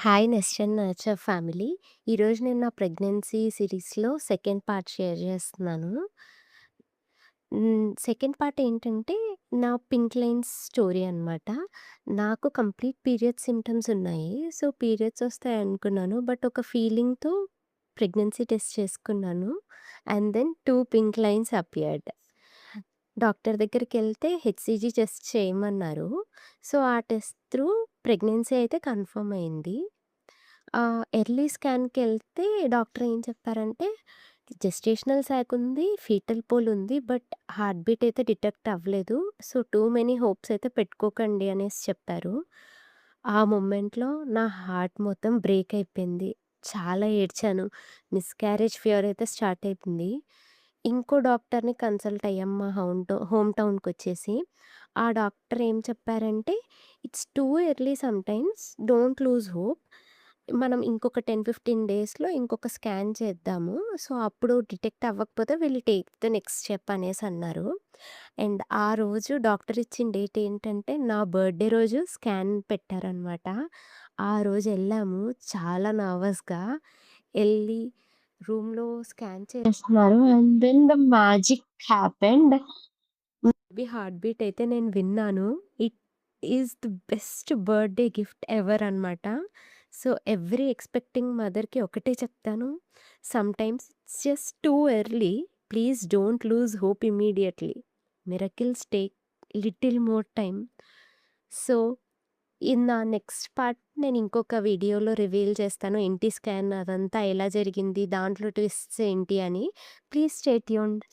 Hi nest and nurture family. ఈరోజు నేను నా ప్రెగ్నెన్సీ సిరీస్‌లో సెకండ్ పార్ట్ షేర్ చేస్తున్నాను. సెకండ్ పార్ట్ ఏంటంటే నా పింక్ లైన్స్ స్టోరీ అనమాట. నాకు కంప్లీట్ పీరియడ్ సింప్టమ్స్ ఉన్నాయి. సో, పీరియడ్స్ వస్తాయనుకున్నాను. బట్ ఒక ఫీలింగ్‌తో ప్రెగ్నెన్సీ టెస్ట్ చేసుకున్నాను. And then 2 pink lines appeared. Doctor దగ్గరికెళ్తే హెచ్‌సీజీ టెస్ట్ చేయమన్నారు. సో, ఆ టెస్ట్ త్రూ ప్రెగ్నెన్సీ అయితే కన్ఫర్మ్ అయింది. ఎర్లీ స్కాన్‌కెళ్తే డాక్టర్ ఏం చెప్పారంటే, జెస్టేషనల్ సాక్ ఉంది, ఫీటల్ పోల్ ఉంది. బట్ హార్ట్ బీట్ అయితే డిటెక్ట్ అవ్వలేదు. సో, టూ మెనీ హోప్స్ అయితే పెట్టుకోకండి అనేసి చెప్పారు. ఆ మొమెంట్‌లో నా హార్ట్ మొత్తం బ్రేక్ అయిపోయింది. చాలా ఏడ్చాను. మిస్‌క్యారేజ్ ఫియర్ అయితే స్టార్ట్ అయిపోయింది. ఇంకో డాక్టర్‌ని కన్సల్ట్ అయ్యాం మా హోమ్ టౌన్‌కొచ్చేసి. ఆ డాక్టర్ ఏం చెప్పారంటే, "it's too early sometimes. Don't lose hope. మనం ఇంకొక 10, 15 డేస్‌లో ఇంకొక స్కాన్ చేద్దాము. సో, అప్పుడు డిటెక్ట్ అవ్వకపోతే will take the next step" అనేసన్నారు. అండ్ ఆ రోజు డాక్టర్ ఇచ్చిన డేట్ ఏంటంటే, నా బర్త్‌డే రోజు స్కాన్ పెట్టారనమాట. ఆ రోజెళ్ళాము చాలా నర్వస్‌గా. ఎళ్లి రూమ్‌లో స్కాన్ చేస్తున్నారు. And then the magic happened. Baby heart beat అయితే నేను విన్నాను. It is the best birthday gift ever అనమాట. సో, ఎవ్రి ఎక్స్‌పెక్టింగ్ మదర్‌కి ఒకటే చెప్తాను. Sometimes it's just too early. Please don't lose hope immediately. Miracles take little more time. So, in నా next part నేను ఇంకొక వీడియోలో రివీల్ చేస్తాను. ఎన్‌టీ స్కాన్ అదంతా ఎలా జరిగింది? దాంట్లో ట్విస్ట్స్ ఏంటి అని. Please stay tuned.